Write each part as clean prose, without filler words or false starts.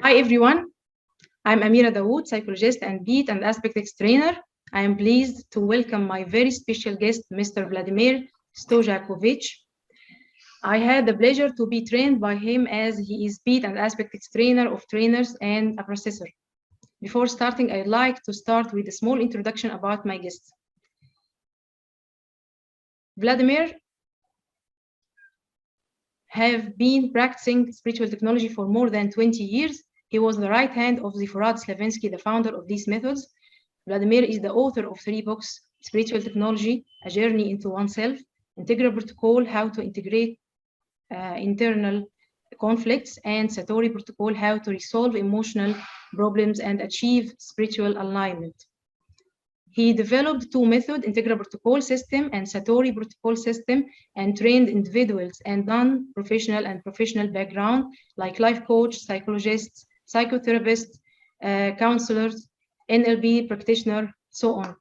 Hi everyone, I'm Amira Dawood, psychologist and PEAT and aspect trainer. I am pleased to welcome my very special guest, Mr. Vladimir Stojkovic. I had the pleasure to be trained by him as he is PEAT and aspect trainer of trainers and a processor. Before starting, I'd like to start with a small introduction about my guest. Vladimir have been practicing spiritual technology for more than 20 years. He was the right hand of Zephyrad Slavinsky, the founder of these methods. Vladimir is the author of 3 books, Spiritual Technology, A Journey into Oneself, Integral Protocol, How to Integrate Internal Conflicts, and Satori Protocol, How to Resolve Emotional Problems and Achieve Spiritual Alignment. He developed 2 methods, Integral Protocol System and Satori Protocol System, and trained individuals and non-professional and professional background like life coach, psychologists, psychotherapists, counselors, NLP practitioners, so on,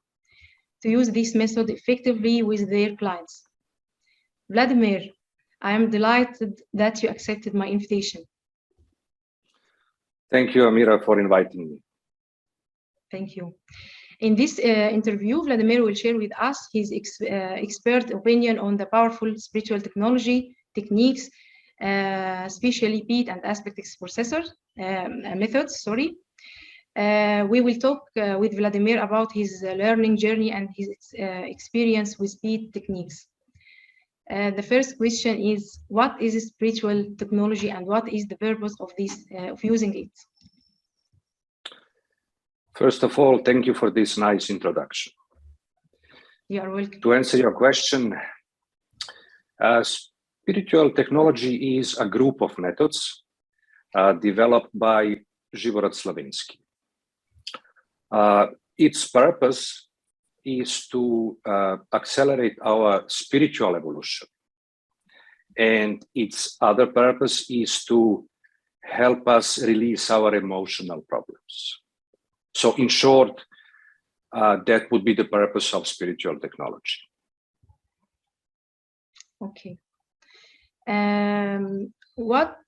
to use this method effectively with their clients. Vladimir, I am delighted that you accepted my invitation. Thank you, Amira, for inviting me. Thank you. In this interview, Vladimir will share with us his expert opinion on the powerful spiritual technology techniques, especially PEAT and aspect processor methods. We will talk with Vladimir about his learning journey and his experience with PEAT techniques. The first question is, what is spiritual technology and what is the purpose of this of using it? First of all, thank you for this nice introduction. You are welcome. To answer your question, spiritual technology is a group of methods developed by Zephyrad Slavinsky. Its purpose is to accelerate our spiritual evolution. And its other purpose is to help us release our emotional problems. So in short, that would be the purpose of spiritual technology. Okay. What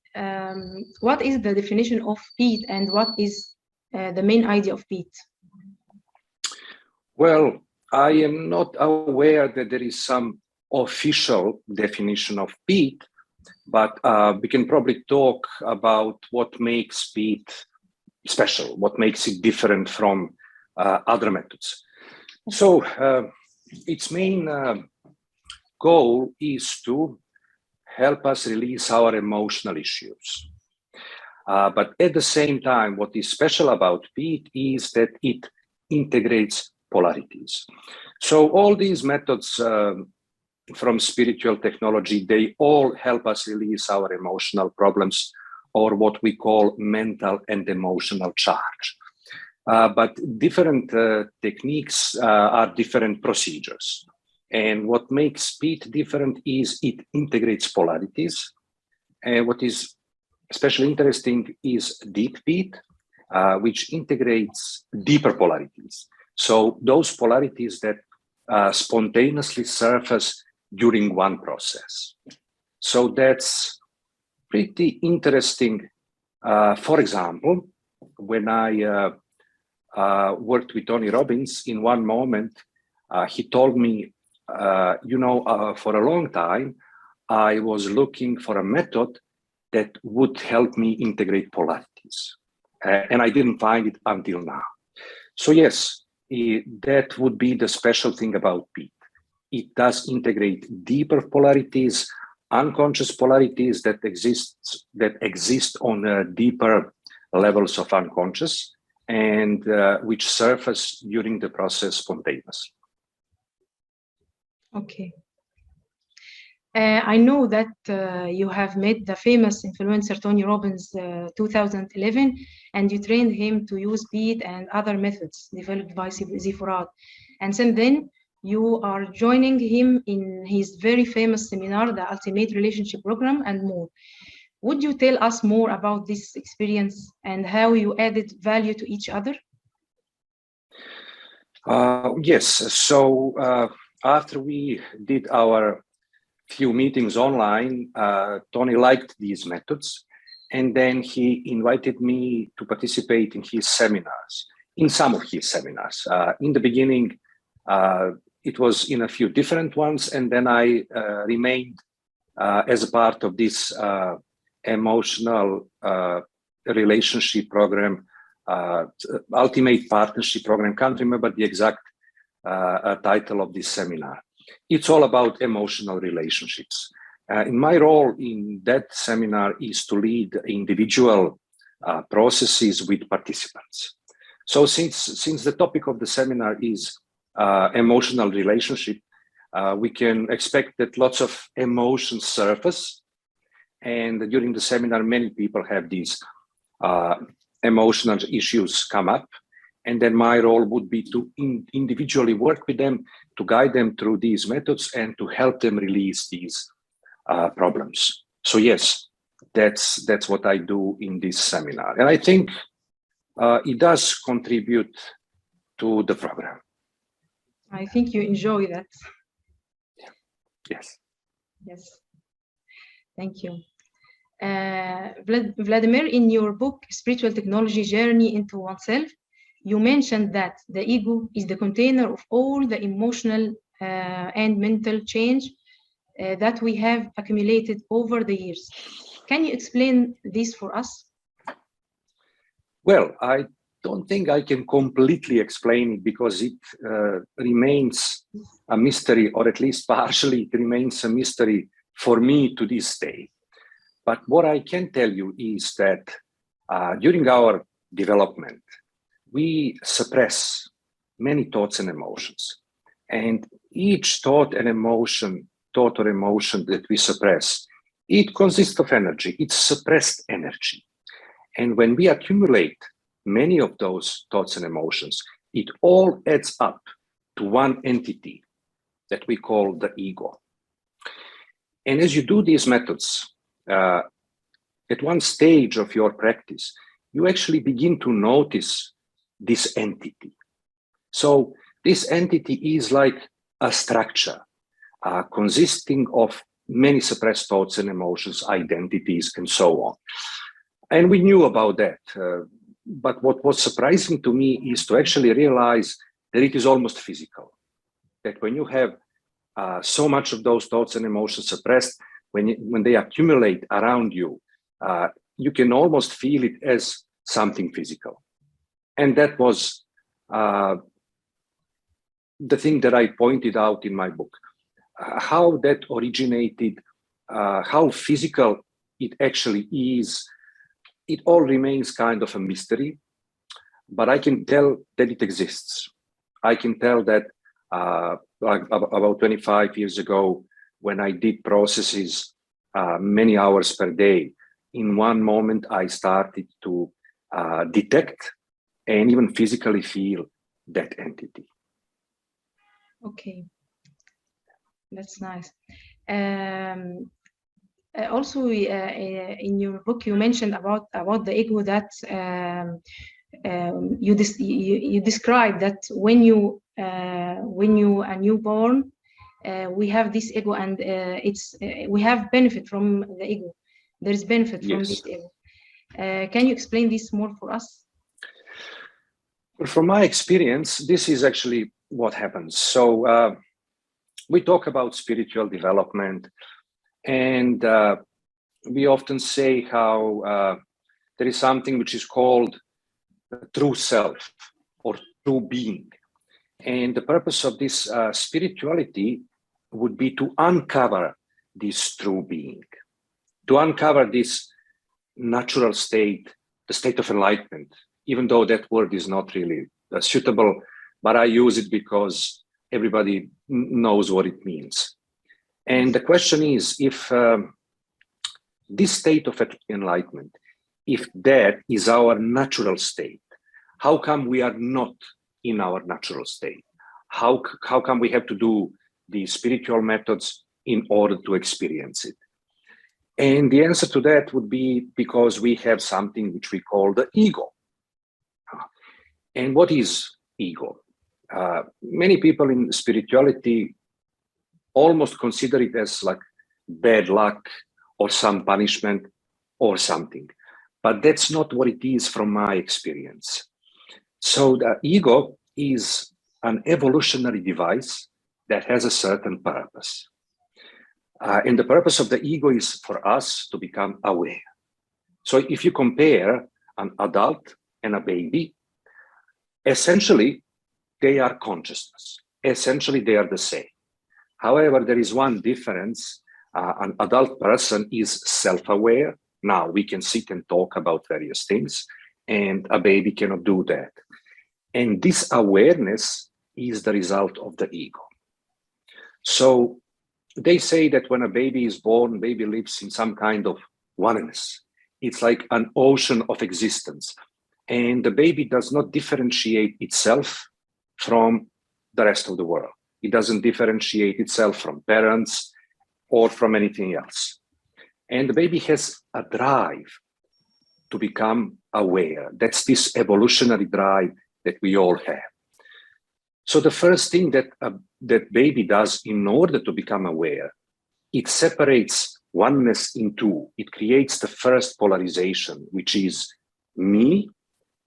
is the definition of PEAT and what is the main idea of PEAT? Well, I am not aware that there is some official definition of PEAT, but we can probably talk about what makes PEAT special, what makes it different from other methods. So its main goal is to help us release our emotional issues. But at the same time, what is special about PEAT is that it integrates polarities. So all these methods from spiritual technology, they all help us release our emotional problems, or what we call mental and emotional charge. But different techniques are different procedures. And what makes PEAT different is it integrates polarities. And what is especially interesting is deep PEAT, which integrates deeper polarities. So those polarities that spontaneously surface during one process. So that's pretty interesting. For example, when I worked with Tony Robbins, in one moment, he told me, for a long time, I was looking for a method that would help me integrate polarities. And I didn't find it until now. So yes, that would be the special thing about PEAT. It does integrate deeper polarities, unconscious polarities that exist on deeper levels of unconscious, and which surface during the process spontaneously. Okay. I know that you have met the famous influencer Tony Robbins 2011, and you trained him to use PEAT and other methods developed by Zephyrad. And since then, you are joining him in his very famous seminar, the Ultimate Relationship Program, and more. Would you tell us more about this experience and how you added value to each other? Yes. So after we did our few meetings online, Tony liked these methods, And then he invited me to participate in his seminars, in some of his seminars. In the beginning, it was in a few different ones, and then I remained as a part of this emotional relationship program, ultimate partnership program. Can't remember the exact title of this seminar. It's all about emotional relationships. In my role in that seminar is to lead individual processes with participants. So since the topic of the seminar is emotional relationship, we can expect that lots of emotions surface. And during the seminar, many people have these emotional issues come up. And then my role would be to individually work with them, to guide them through these methods and to help them release these problems. So yes, that's what I do in this seminar. And I think it does contribute to the program. I think you enjoy that. Yes. Yes. Thank you. Vladimir, in your book, Spiritual Technology Journey into Oneself, you mentioned that the ego is the container of all the emotional and mental change that we have accumulated over the years. Can you explain this for us? Well, I don't think I can completely explain it because it remains a mystery, or at least partially it remains a mystery for me to this day. But what I can tell you is that during our development, we suppress many thoughts and emotions. And each thought or emotion that we suppress, it consists of energy. It's suppressed energy. And when we accumulate many of those thoughts and emotions, it all adds up to one entity that we call the ego. And as you do these methods, at one stage of your practice, you actually begin to notice this entity. So this entity is like a structure consisting of many suppressed thoughts and emotions, identities, and so on. And we knew about that. But what was surprising to me is to actually realize that it is almost physical. That when you have so much of those thoughts and emotions suppressed, when they accumulate around you, you can almost feel it as something physical. And that was the thing that I pointed out in my book. How that originated, how physical it actually is, it all remains kind of a mystery, but I can tell that it exists. I can tell that like about 25 years ago, when I did processes many hours per day, in one moment I started to detect and even physically feel that entity. Okay, that's nice. Also, in your book, you mentioned about the ego that you described that when you are newborn, we have this ego, and we have benefit from the ego. There is benefit from this ego. Can you explain this more for us? Well, from my experience, this is actually what happens. So we talk about spiritual development, and we often say how there is something which is called true self or true being. And the purpose of this spirituality would be to uncover this true being, to uncover this natural state, the state of enlightenment, even though that word is not really suitable, but I use it because everybody knows what it means. And the question is, if this state of enlightenment, if that is our natural state, how come we are not in our natural state? How come we have to do the spiritual methods in order to experience it? And the answer to that would be because we have something which we call the ego. And what is ego? Many people in spirituality almost consider it as like bad luck or some punishment or something. but that's not what it is from my experience. So the ego is an evolutionary device that has a certain purpose. And the purpose of the ego is for us to become aware. So if you compare an adult and a baby, essentially, they are consciousness. Essentially, they are the same. However, there is one difference. An adult person is self-aware. Now we can sit and talk about various things, and a baby cannot do that. And this awareness is the result of the ego. So they say that when a baby is born, baby lives in some kind of oneness. It's like an ocean of existence. And the baby does not differentiate itself from the rest of the world. It doesn't differentiate itself from parents or from anything else. And the baby has a drive to become aware. That's this evolutionary drive that we all have. So the first thing that that baby does in order to become aware, it separates oneness in two. It creates the first polarization, which is me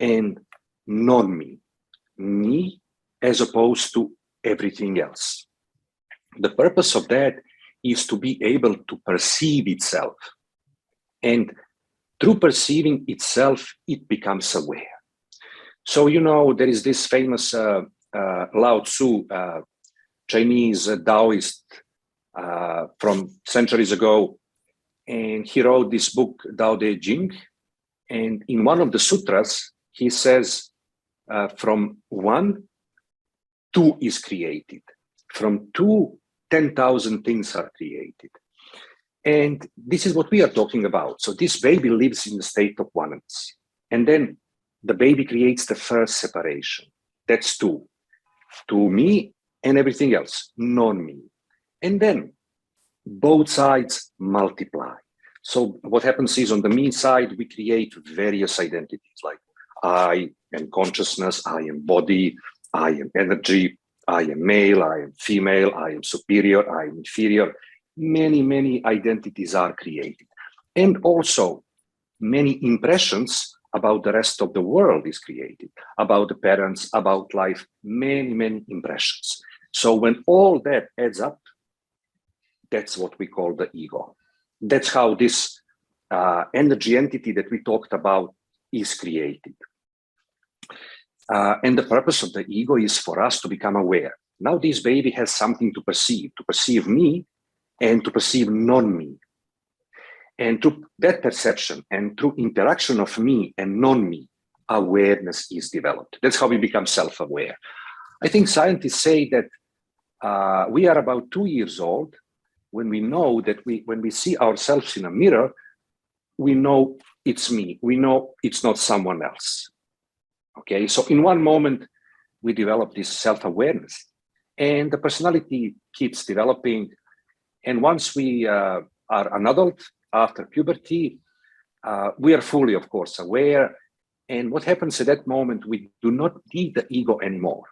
and non-me. Me as opposed to everything else. The purpose of that is to be able to perceive itself. And through perceiving itself, it becomes aware. So, you know, there is this famous Lao Tzu, Chinese Taoist from centuries ago, and he wrote this book, Tao Te Ching, and in one of the sutras, he says, from one, two is created. From two, 10,000 things are created. And this is what we are talking about. So this baby lives in the state of oneness. And then the baby creates the first separation. That's two. To me and everything else, non-me. And then both sides multiply. So what happens is on the me side, we create various identities like I am consciousness, I am body, I am energy, I am male, I am female, I am superior, I am inferior. Many, many identities are created. And also many impressions about the rest of the world is created, about the parents, about life, many, many impressions. So when all that adds up, that's what we call the ego. That's how this energy entity that we talked about is created. And the purpose of the ego is for us to become aware. Now this baby has something to perceive me and to perceive non-me. And through that perception and through interaction of me and non-me, awareness is developed. That's how we become self-aware. I think scientists say that we are about 2 years old when we know that when we see ourselves in a mirror, we know it's me. We know it's not someone else. Okay, so in one moment, we develop this self-awareness and the personality keeps developing. And once we are an adult, after puberty, we are fully, of course, aware. And what happens at that moment, we do not need the ego anymore.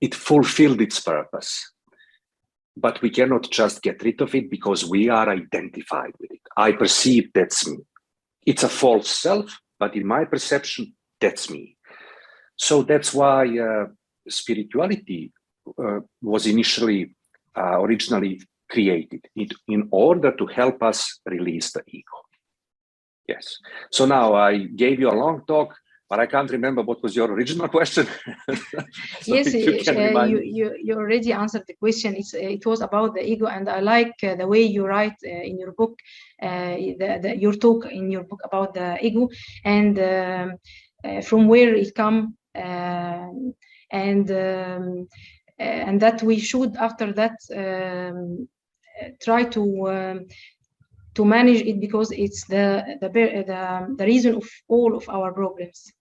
It fulfilled its purpose. But we cannot just get rid of it because we are identified with it. I perceive that's me. It's a false self, but in my perception, that's me. So that's why spirituality was originally created in order to help us release the ego. Yes. So now I gave you a long talk, but I can't remember what was your original question. So yes, you already answered the question. It was about the ego, and I like the way you write in your book, your talk in your book about the ego and from where it comes, and that we should after that try to manage it because it's the reason of all of our problems.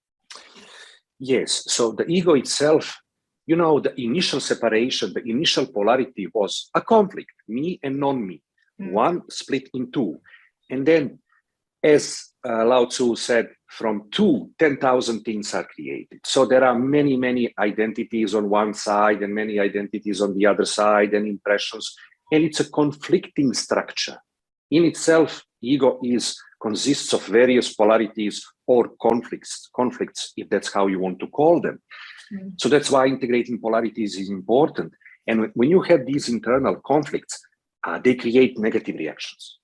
Yes, so the ego itself, you know, the initial separation, the initial polarity was a conflict, me and non-me, one split in two. And then, as Lao Tzu said, from two, 10,000 things are created. So there are many, many identities on one side and many identities on the other side and impressions. And it's a conflicting structure. In itself, ego is consists of various polarities or conflicts, if that's how you want to call them. So that's why integrating polarities is important. And when you have these internal conflicts, they create negative reactions.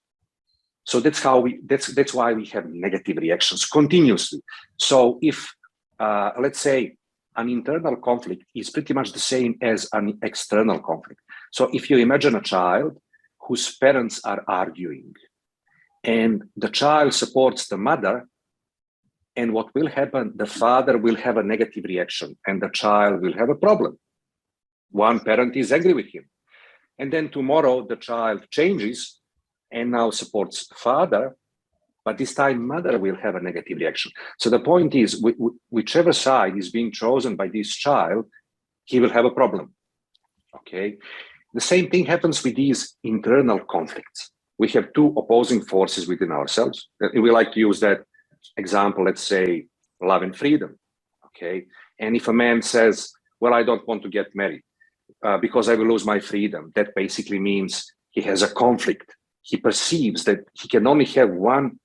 So that's why we have negative reactions continuously. So if, let's say, an internal conflict is pretty much the same as an external conflict. So if you imagine a child whose parents are arguing, and the child supports the mother, and what will happen, the father will have a negative reaction and the child will have a problem. One parent is angry with him. And then tomorrow the child changes and now supports father, but this time mother will have a negative reaction. So the point is, whichever side is being chosen by this child, he will have a problem, okay? The same thing happens with these internal conflicts. We have two opposing forces within ourselves. We like to use that example, let's say, love and freedom, okay? And if a man says, well, I don't want to get married because I will lose my freedom, that basically means he has a conflict. He perceives that he can only have one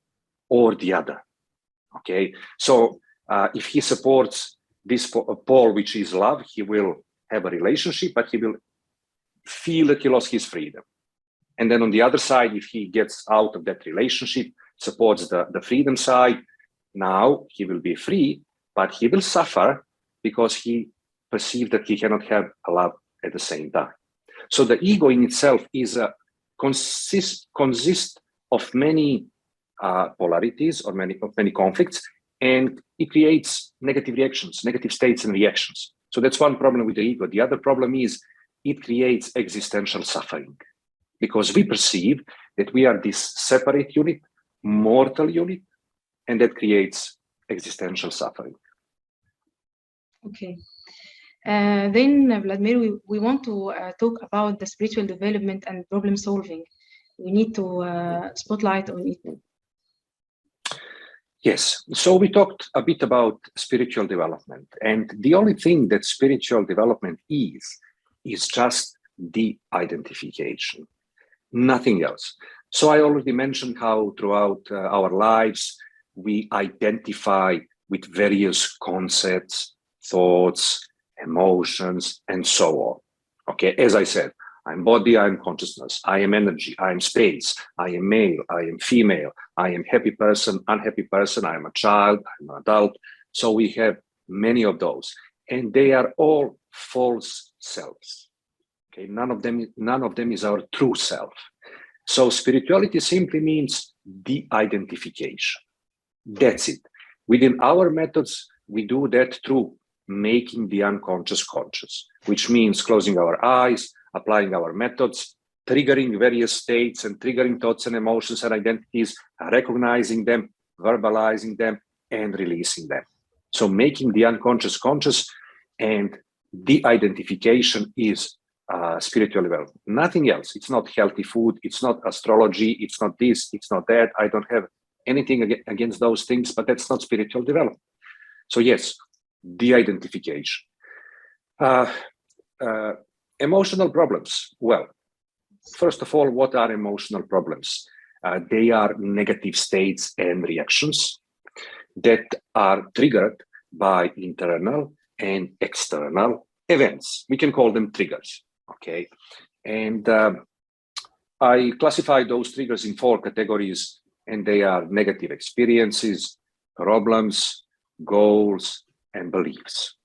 or the other, okay? So if he supports this pole, which is love, he will have a relationship, but he will feel that he lost his freedom. And then on the other side, if he gets out of that relationship, supports the freedom side, now he will be free, but he will suffer because he perceived that he cannot have a love at the same time. So the ego in itself is consists of many polarities or many conflicts, and it creates negative reactions, negative states and reactions. So that's one problem with the ego. The other problem is it creates existential suffering because we perceive that we are this separate unit, mortal unit, and that creates existential suffering. Okay. Then, Vladimir, we want to talk about the spiritual development and problem solving. We need to spotlight on it. Yes. So we talked a bit about spiritual development. And the only thing that spiritual development is just the identification, nothing else. So I already mentioned how throughout our lives, we identify with various concepts, thoughts, emotions, and so on. Okay, as I said, I'm body, I'm consciousness, I am energy, I am space, I am male, I am female, I am happy person, unhappy person, I am a child, I'm an adult. So we have many of those, and they are all false selves. Okay, none of them is our true self. So spirituality simply means de-identification. That's it. Within our methods, we do that through making the unconscious conscious, which means closing our eyes, applying our methods, triggering various states and triggering thoughts and emotions and identities, recognizing them, verbalizing them, and releasing them. So making the unconscious conscious, and de-identification is spiritual development. Nothing else. It's not healthy food. It's not astrology. It's not this. It's not that. I don't have anything against those things, but that's not spiritual development. So yes, de-identification. Emotional problems. Well, first of all, what are emotional problems? They are negative states and reactions that are triggered by internal and external events. We can call them triggers, okay? And I classify those triggers in 4 categories, and they are negative experiences, problems, goals, and beliefs.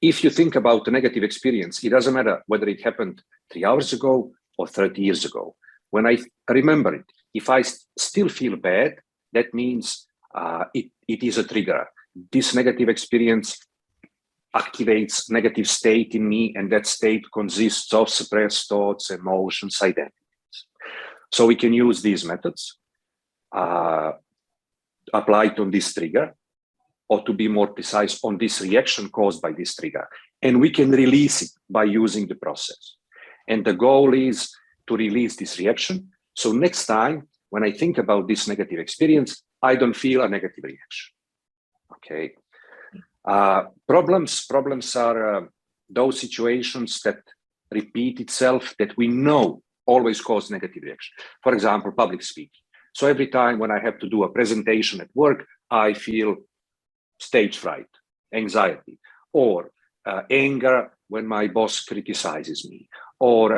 If you think about a negative experience, it doesn't matter whether it happened 3 hours ago or 30 years ago. When I remember it, if I still feel bad, that means it is a trigger. This negative experience activates negative state in me, and that state consists of suppressed thoughts, emotions, identities. So we can use these methods applied on this trigger, or to be more precise, on this reaction caused by this trigger. And we can release it by using the process. And the goal is to release this reaction. So next time, when I think about this negative experience, I don't feel a negative reaction. Okay. Problems are those situations that repeat itself that we know always cause negative reaction. For example, public speaking. So every time when I have to do a presentation at work, I feel stage fright, anxiety, or anger when my boss criticizes me, or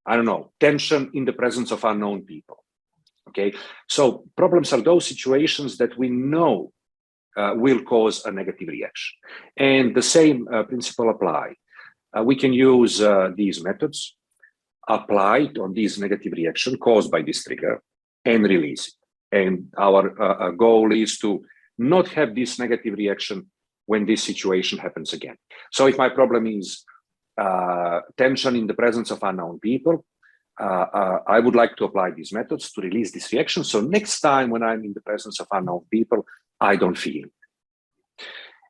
I don't know, tension in the presence of unknown people. Okay, so problems are those situations that we know will cause a negative reaction. And the same principle apply. We can use these methods, apply it on this negative reaction caused by this trigger, and release it. And our goal is to not have this negative reaction when this situation happens again. So if my problem is tension in the presence of unknown people, I would like to apply these methods to release this reaction. So next time when I'm in the presence of unknown people, I don't feel it.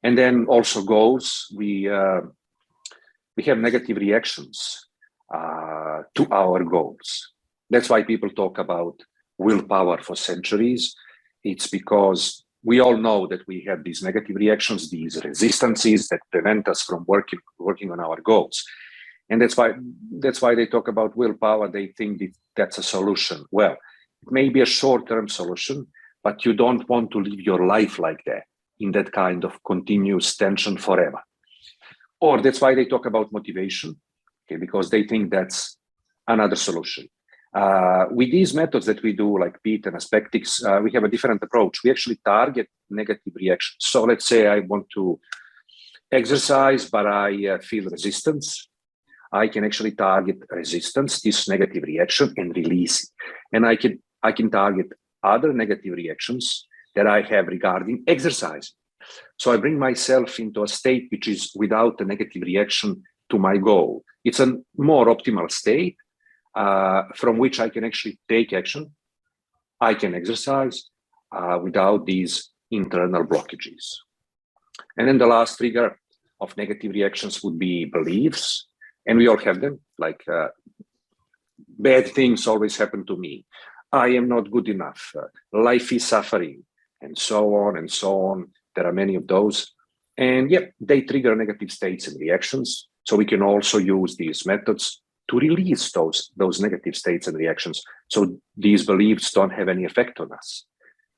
And then also goals, we have negative reactions to our goals. That's why people talk about willpower for centuries. It's because we all know that we have these negative reactions, these resistances that prevent us from working on our goals. And that's why they talk about willpower. They think that's a solution. Well, it may be a short-term solution, but you don't want to live your life like that, in that kind of continuous tension forever. Or that's why they talk about motivation, okay, because they think that's another solution. With these methods that we do, like PEAT and Aspectics, we have a different approach. We actually target negative reactions. So let's say I want to exercise, but I feel resistance. I can actually target resistance, this negative reaction, and release it. And I can target other negative reactions that I have regarding exercise. So I bring myself into a state which is without a negative reaction to my goal. It's a more optimal state from which I can actually take action. I can exercise without these internal blockages. And then the last trigger of negative reactions would be beliefs. And we all have them, like bad things always happen to me. I am not good enough. Life is suffering, and so on and so on. There are many of those. And yeah, they trigger negative states and reactions. So we can also use these methods to release those negative states and reactions. So these beliefs don't have any effect on us.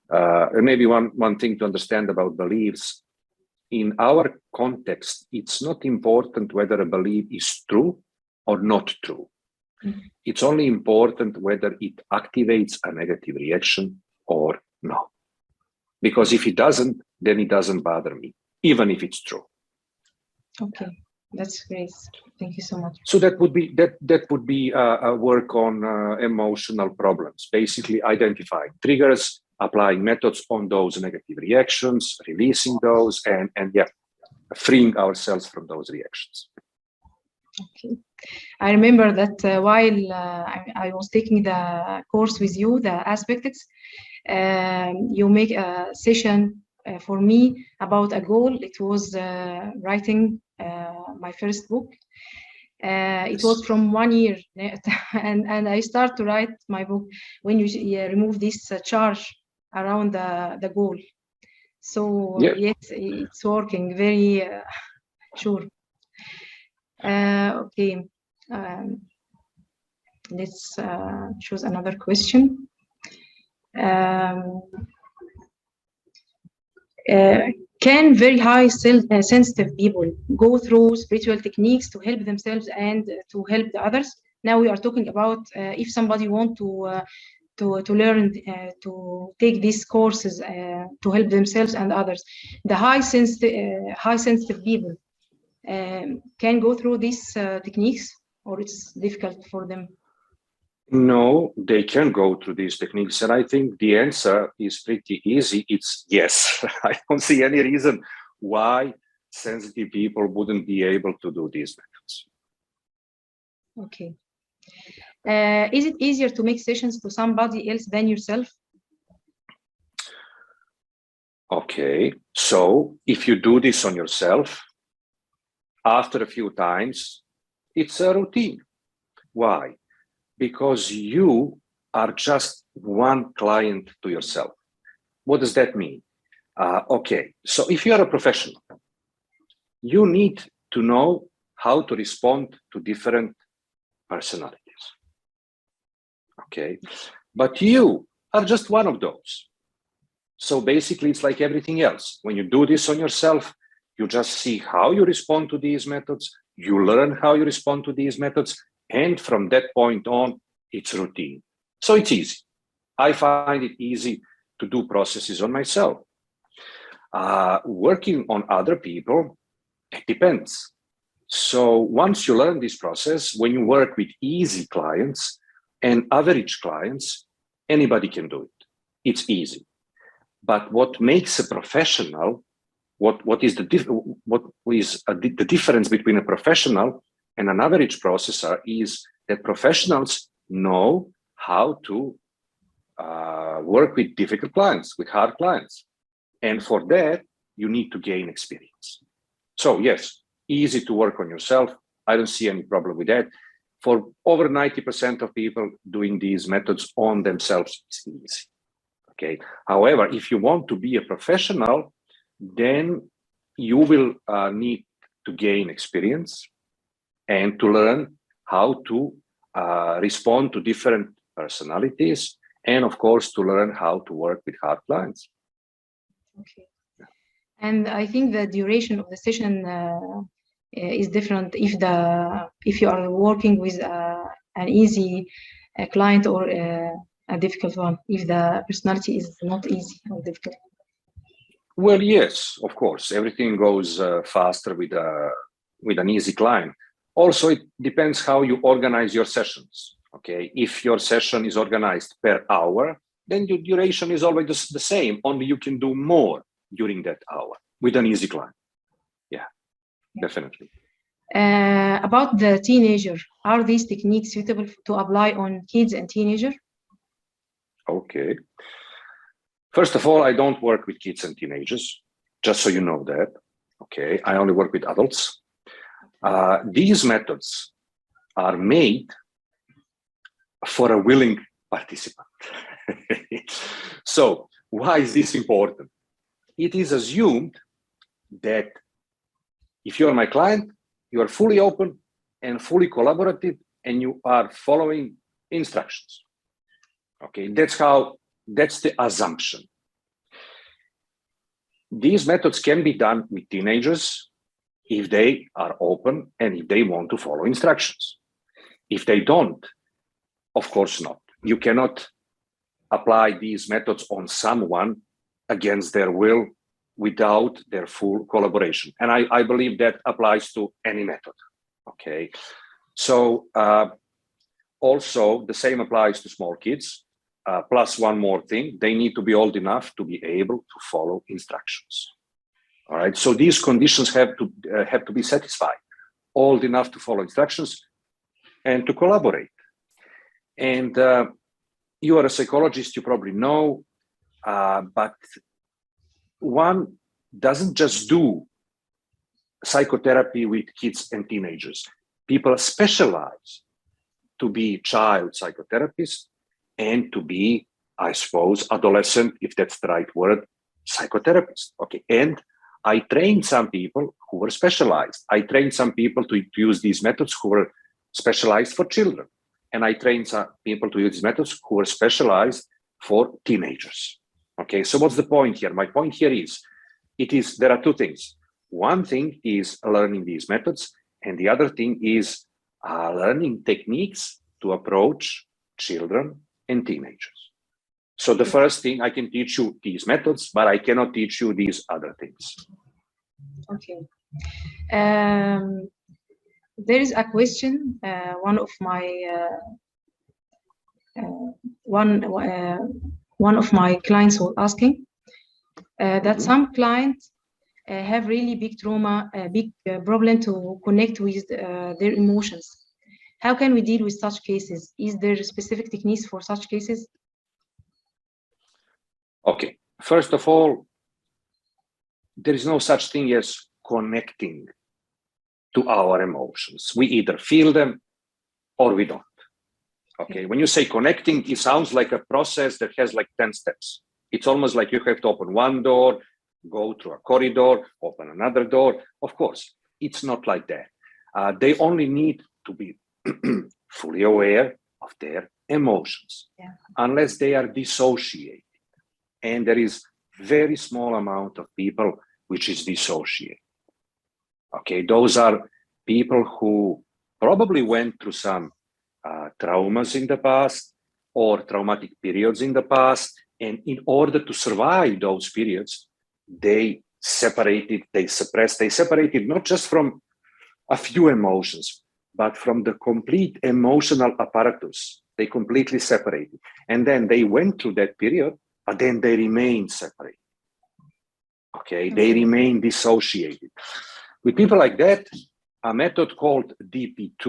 And maybe one thing to understand about beliefs, in our context, it's not important whether a belief is true or not true. Mm-hmm. It's only important whether it activates a negative reaction or not. Because if it doesn't, then it doesn't bother me, even if it's true. Okay, that's great. Thank you so much. So that would be a work on emotional problems, basically identifying triggers, applying methods on those negative reactions, releasing those, and yeah, freeing ourselves from those reactions. Okay. I remember that while I was taking the course with you, the Aspectics, you make a session for me about a goal. It was writing my first book. It was from 1 year, and I start to write my book when you remove this charge around the goal. So yeah. Yes, it's working very sure. Okay, let's choose another question. Can very high sensitive people go through spiritual techniques to help themselves and to help the others? Now we are talking about if somebody wants to learn to take these courses to help themselves and others. The high sensitive people can go through these techniques, or it's difficult for them? No, they can go through these techniques. And I think the answer is pretty easy. It's yes. I don't see any reason why sensitive people wouldn't be able to do these methods. Okay. Is it easier to make sessions to somebody else than yourself? Okay. So if you do this on yourself, after a few times, it's a routine. Why? Because you are just one client to yourself. What does that mean? Okay, so if you are a professional, you need to know how to respond to different personalities. Okay, but you are just one of those. So basically, it's like everything else. When you do this on yourself, you just see how you respond to these methods, you learn how you respond to these methods, and from that point on, it's routine. So it's easy. I find it easy to do processes on myself. Working on other people, it depends. So once you learn this process, when you work with easy clients and average clients, anybody can do it. It's easy. But what makes a professional, what is the difference between a professional and an average processor is that professionals know how to work with difficult clients, with hard clients. And for that, you need to gain experience. So yes, easy to work on yourself. I don't see any problem with that. For over 90% of people doing these methods on themselves, it's easy. Okay. However, if you want to be a professional, then you will need to gain experience and to learn how to respond to different personalities, and of course, to learn how to work with hard clients. Okay. And I think the duration of the session is different if you are working with an easy client or a difficult one, if the personality is not easy or difficult. Well, yes, of course, everything goes faster with an easy client. Also, it depends how you organize your sessions. Okay, if your session is organized per hour, then your duration is always the same, only you can do more during that hour with an easy client. Yeah, definitely. About the teenager, are these techniques suitable to apply on kids and teenagers? Okay. First of all, I don't work with kids and teenagers, just so you know that. Okay, I only work with adults. These methods are made for a willing participant. So why is this important? It is assumed that if you're my client, you are fully open and fully collaborative, and you are following instructions. Okay, that's the assumption. These methods can be done with teenagers if they are open and if they want to follow instructions. If they don't, of course not. You cannot apply these methods on someone against their will without their full collaboration. And I believe that applies to any method. Okay. So also the same applies to small kids. Plus one more thing, they need to be old enough to be able to follow instructions. All right. So these conditions have to be satisfied. Old enough to follow instructions and to collaborate. And you are a psychologist, you probably know, but one doesn't just do psychotherapy with kids and teenagers. People specialize to be child psychotherapists and to be, I suppose, adolescent, if that's the right word, psychotherapists. Okay. And I trained some people who were specialized. I trained some people to use these methods who were specialized for children. And I trained some people to use these methods who were specialized for teenagers. Okay, so what's the point here? My point here is, there are two things. One thing is learning these methods, and the other thing is learning techniques to approach children and teenagers. So the first thing, I can teach you these methods, but I cannot teach you these other things. Okay. There is a question. One of my clients was asking that some clients have really big trauma, a big problem to connect with their emotions. How can we deal with such cases? Is there specific techniques for such cases? Okay. First of all, there is no such thing as connecting to our emotions. We either feel them or we don't. Okay. When you say connecting, it sounds like a process that has like 10 steps. It's almost like you have to open one door, go through a corridor, open another door. Of course, it's not like that. They only need to be fully aware of their emotions, Yeah. unless they are dissociated. And there is very small amount of people which is dissociated. Okay, those are people who probably went through some traumas in the past or traumatic periods in the past. And in order to survive those periods, they separated, they suppressed, they separated not just from a few emotions, but from the complete emotional apparatus. They completely separated. And then they went through that period, but then they remained separated. Okay, they remain dissociated. With people like that, a method called DP2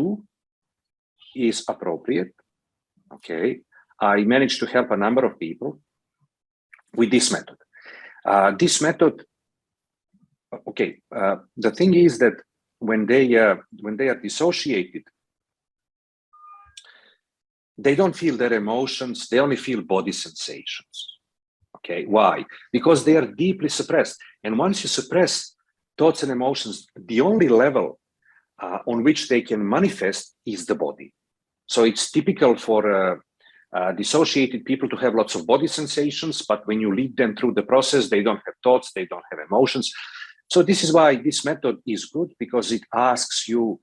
is appropriate. Okay, I managed to help a number of people with this method. This method, okay, the thing is that when they are dissociated, they don't feel their emotions, they only feel body sensations. Okay, why? Because they are deeply suppressed. And once you suppress thoughts and emotions, the only level on which they can manifest is the body. So it's typical for dissociated people to have lots of body sensations, but when you lead them through the process, they don't have thoughts, they don't have emotions. So this is why this method is good, because it asks you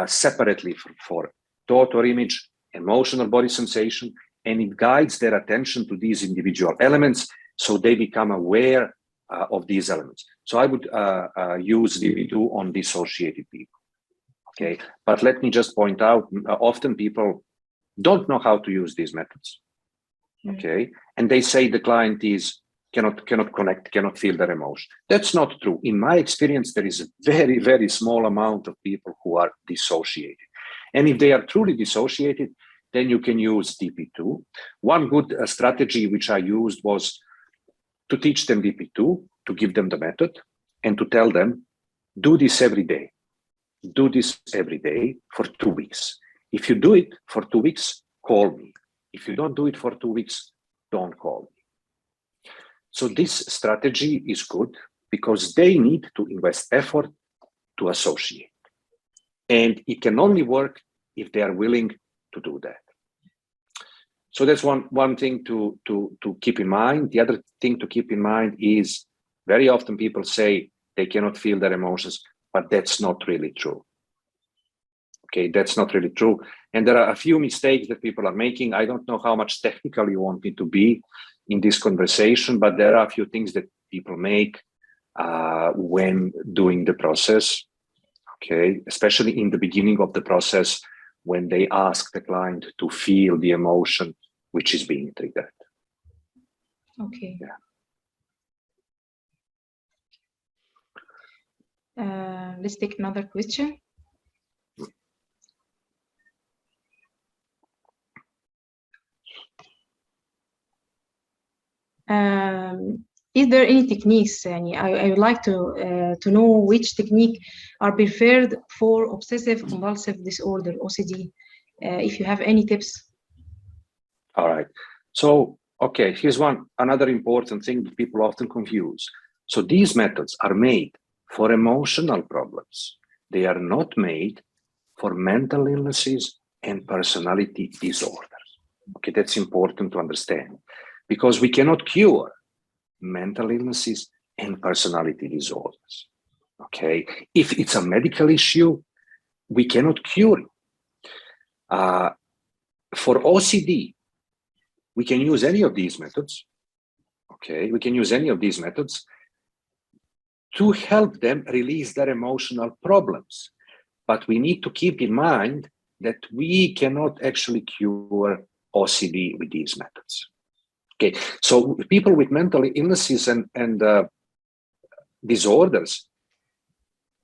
separately for thought or image, emotional body sensation, and it guides their attention to these individual elements so they become aware of these elements. So I would use DP2 on dissociated people. Okay, but let me just point out, often people don't know how to use these methods. Okay, and they say the client cannot connect, cannot feel their emotion. That's not true. In my experience, there is a very, very small amount of people who are dissociated. And if they are truly dissociated, then you can use DP2. One good strategy which I used was to teach them DP2, to give them the method, and to tell them, do this every day. Do this every day for 2 weeks. If you do it for 2 weeks, call me. If you don't do it for 2 weeks, don't call me. So this strategy is good because they need to invest effort to associate. And it can only work if they are willing to do that. So that's one thing to keep in mind. The other thing to keep in mind is very often people say they cannot feel their emotions, but that's not really true. Okay, that's not really true. And there are a few mistakes that people are making. I don't know how much technical you want me to be in this conversation, but there are a few things that people make when doing the process. Okay, especially in the beginning of the process when they ask the client to feel the emotion which is being triggered. Okay. Yeah. Let's take another question. Is there any techniques? I would like to know which technique are preferred for obsessive compulsive disorder, OCD. If you have any tips. All right. So, okay, here's another important thing that people often confuse. So these methods are made for emotional problems. They are not made for mental illnesses and personality disorders. Okay, that's important to understand because we cannot cure mental illnesses and personality disorders. Okay, if it's a medical issue, we cannot cure it. For OCD, we can use any of these methods. Okay, we can use any of these methods to help them release their emotional problems. But we need to keep in mind that we cannot actually cure OCD with these methods. Okay, so people with mental illnesses and disorders,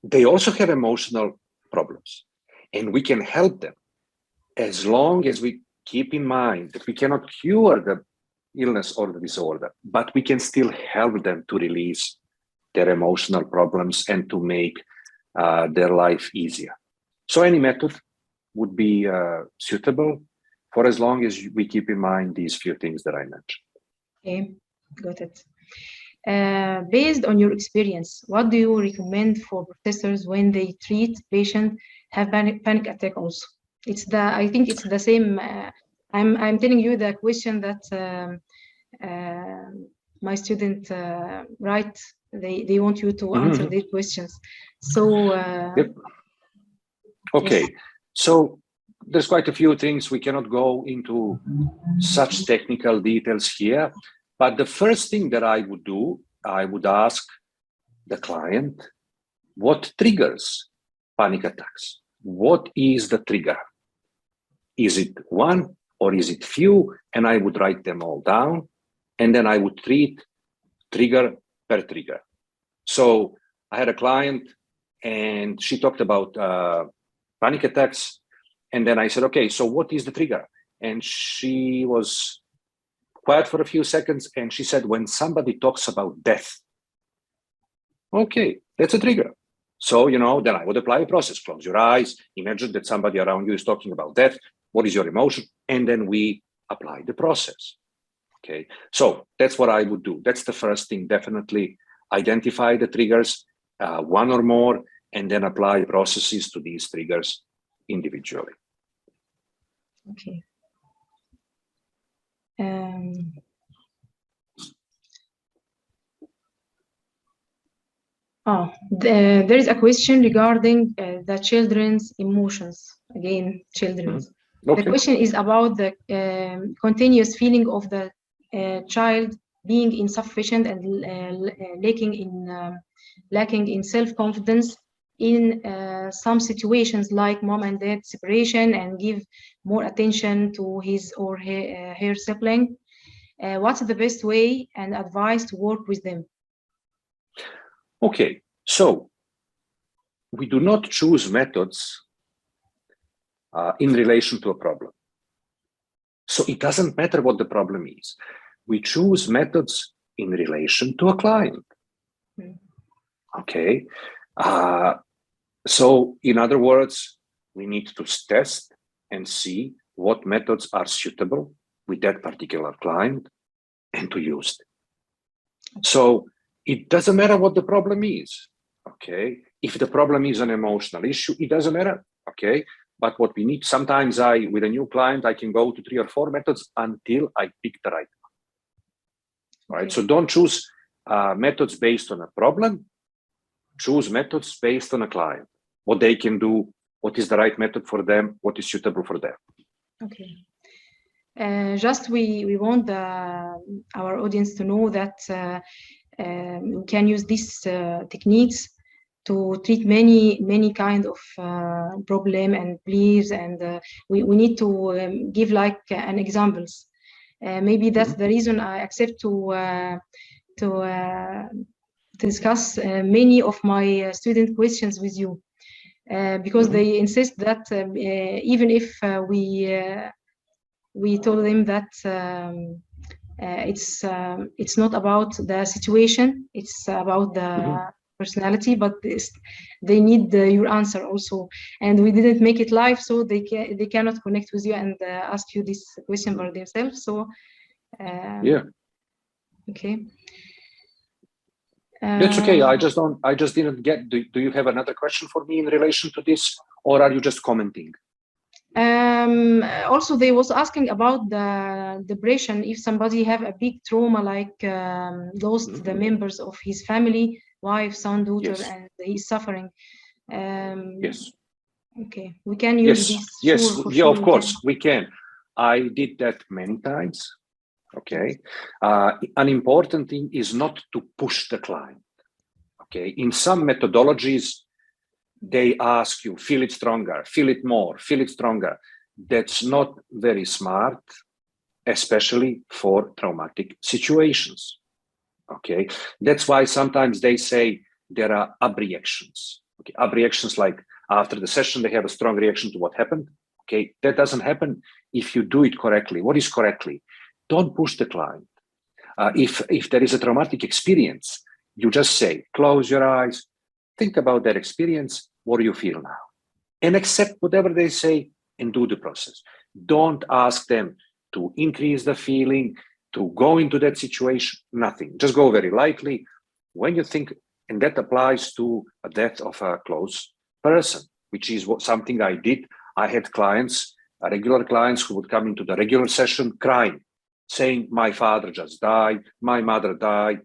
they also have emotional problems, and we can help them as long as we keep in mind that we cannot cure the illness or the disorder, but we can still help them to release their emotional problems and to make their life easier. So any method would be suitable for as long as we keep in mind these few things that I mentioned. Okay, got it. Based on your experience, what do you recommend for professors when they treat patients have panic attack also? I think it's the same. I'm telling you the question that my student write. They want you to answer their questions. So yep. Okay, yes. So there's quite a few things. We cannot go into such technical details here, but the first thing that I would do, I would ask the client, what triggers panic attacks? What is the trigger? Is it one or is it few? And I would write them all down, and then I would treat trigger per trigger. So I had a client and she talked about panic attacks. And then I said, okay, so what is the trigger? And she was quiet for a few seconds. And she said, when somebody talks about death. Okay, that's a trigger. So, then I would apply a process. Close your eyes. Imagine that somebody around you is talking about death. What is your emotion? And then we apply the process. Okay, so that's what I would do. That's the first thing. Definitely identify the triggers, one or more, and then apply processes to these triggers individually. Okay. There is a question regarding the children's emotions. Again, children's. Okay. The question is about the continuous feeling of the child being insufficient and lacking in self-confidence in some situations like mom and dad separation, and give more attention to his or her sibling. What's the best way and advice to work with them? Okay, so we do not choose methods in relation to a problem. So it doesn't matter what the problem is. We choose methods in relation to a client. Okay. So in other words, we need to test and see what methods are suitable with that particular client and to use them. So it doesn't matter what the problem is. Okay. If the problem is an emotional issue, it doesn't matter. Okay. But what we need, sometimes with a new client, I can go to 3 or 4 methods until I pick the right one. Right. Okay. So don't choose methods based on a problem. Choose methods based on a client, what they can do, what is the right method for them, what is suitable for them. Okay. Just we want our audience to know that we can use these techniques to treat many kind of problem and beliefs, and we need to give like an examples. Maybe that's the reason I accept to discuss many of my student questions with you, because they insist that even if we told them that it's not about the situation, it's about the personality, but they need your answer also, and we didn't make it live, so they cannot connect with you and ask you this question for themselves. So yeah, okay. That's okay. I just didn't get. Do you have another question for me in relation to this, or are you just commenting? Also, they was asking about the depression. If somebody have a big trauma, like lost the members of his family, wife, son, daughter, yes, and he's suffering. Yes. Okay, we can use this. Yes. Sure, yeah, of course we can. I did that many times. Okay. An important thing is not to push the client. Okay. In some methodologies, they ask you, feel it stronger, feel it more, feel it stronger. That's not very smart, especially for traumatic situations. Okay. That's why sometimes they say there are abreactions. Okay. Abreactions, like after the session, they have a strong reaction to what happened. Okay. That doesn't happen if you do it correctly. What is correctly? Don't push the client. If there is a traumatic experience, you just say, close your eyes, think about that experience. What do you feel now? And accept whatever they say and do the process. Don't ask them to increase the feeling, to go into that situation, nothing. Just go very lightly. When you think, and that applies to a death of a close person, which is something I did I had clients, regular clients, who would come into the regular session crying, saying, my father just died, my mother died.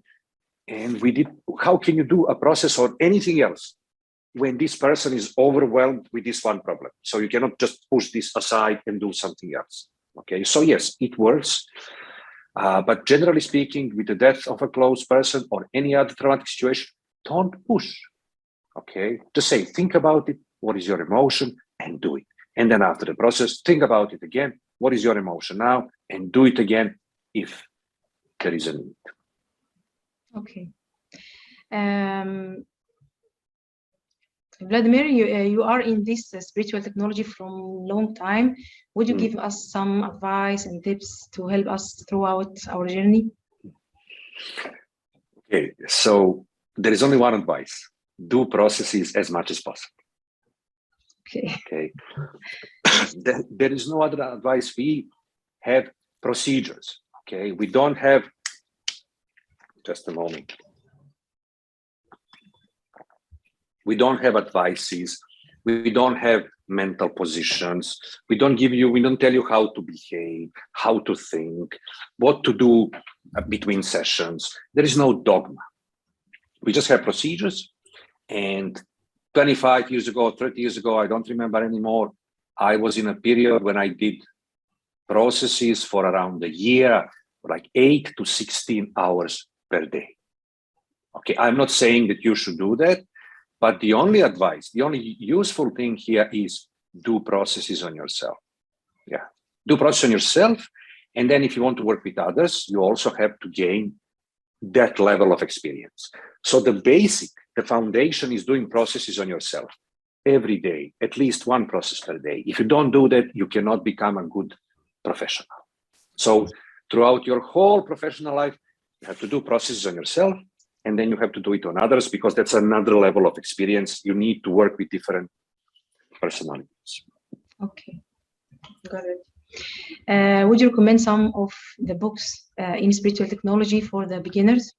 And we did, how can you do a process or anything else when this person is overwhelmed with this one problem? So you cannot just push this aside and do something else. Okay, so yes, it works. But generally speaking, with the death of a close person or any other traumatic situation, don't push. Okay, just say, think about it. What is your emotion? And do it. And then after the process, think about it again. What is your emotion now? And do it again if there is a need. Okay. Vladimir, you are in this spiritual technology from a long time. Would you give us some advice and tips to help us throughout our journey? Okay, so there is only one advice. Do processes as much as possible. Okay. There is no other advice. We have procedures. Okay, we don't have, just a moment. We don't have advices. We don't have mental positions. We don't tell you how to behave, how to think, what to do between sessions. There is no dogma. We just have procedures. And 25 years ago, 30 years ago, I don't remember anymore, I was in a period when I did processes for around a year, like 8 to 16 hours per day. Okay, I'm not saying that you should do that, but the only advice, the only useful thing here is do processes on yourself. Yeah, do process on yourself. And then if you want to work with others, you also have to gain that level of experience. So the foundation is doing processes on yourself every day, at least one process per day. If you don't do that, you cannot become a good professional. So throughout your whole professional life, you have to do processes on yourself, and then you have to do it on others, because that's another level of experience. You need to work with different personalities. Okay, got it. Would you recommend some of the books in spiritual technology for the beginners?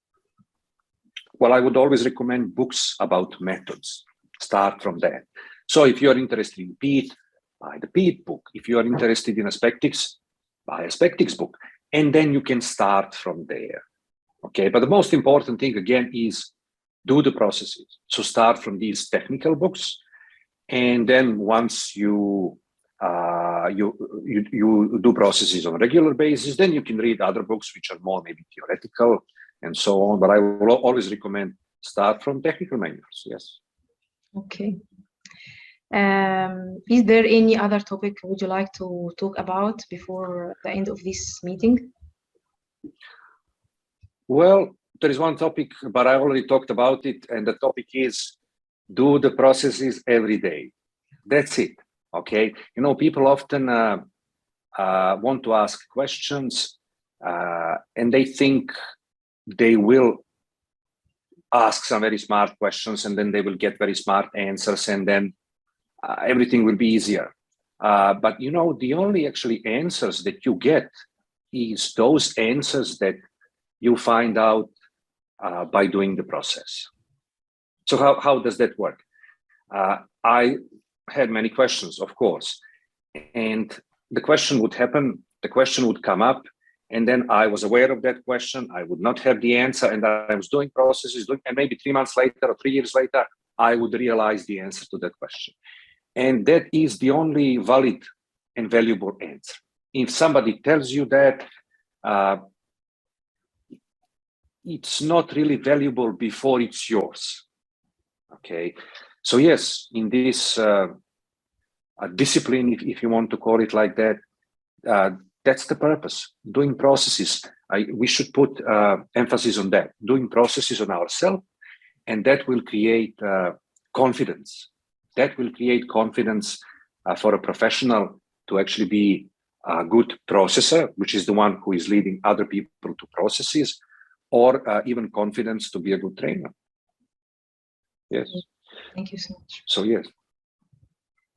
Well, I would always recommend books about methods. Start from that. So if you're interested in PEAT, buy the PEAT book. If you are interested in aspectics, buy aspectics book. And then you can start from there. Okay, but the most important thing, again, is do the processes. So start from these technical books. And then once you do processes on a regular basis, then you can read other books which are more maybe theoretical and so on. But I will always recommend start from technical manuals. Yes. Okay. Is there any other topic would you like to talk about before the end of this meeting? Well, there is one topic, but I already talked about it, and the topic is do the processes every day. That's it. Okay. You know, people often want to ask questions, and they think they will ask some very smart questions, and then they will get very smart answers, and then everything will be easier. But you know, the only actually answers that you get is those answers that you find out by doing the process. So how does that work? I had many questions, of course, and the question would happen, the question would come up, and then I was aware of that question. I would not have the answer, and I was doing processes, and maybe 3 months later or 3 years later, I would realize the answer to that question. And that is the only valid and valuable answer. If somebody tells you that, it's not really valuable before it's yours. Okay, so yes, in this discipline, if you want to call it like that, that's the purpose. Doing processes, we should put emphasis on that. Doing processes on ourselves, and that will create confidence. That will create confidence for a professional to actually be a good processor, which is the one who is leading other people to processes, or even confidence to be a good trainer. Yes. Thank you so much. So yes.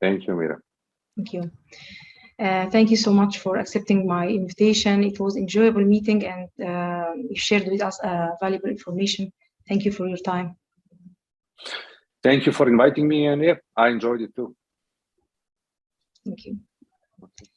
Thank you, Amira. Thank you. Thank you so much for accepting my invitation. It was an enjoyable meeting, and you shared with us valuable information. Thank you for your time. Thank you for inviting me, and yeah, I enjoyed it too. Thank you. Okay.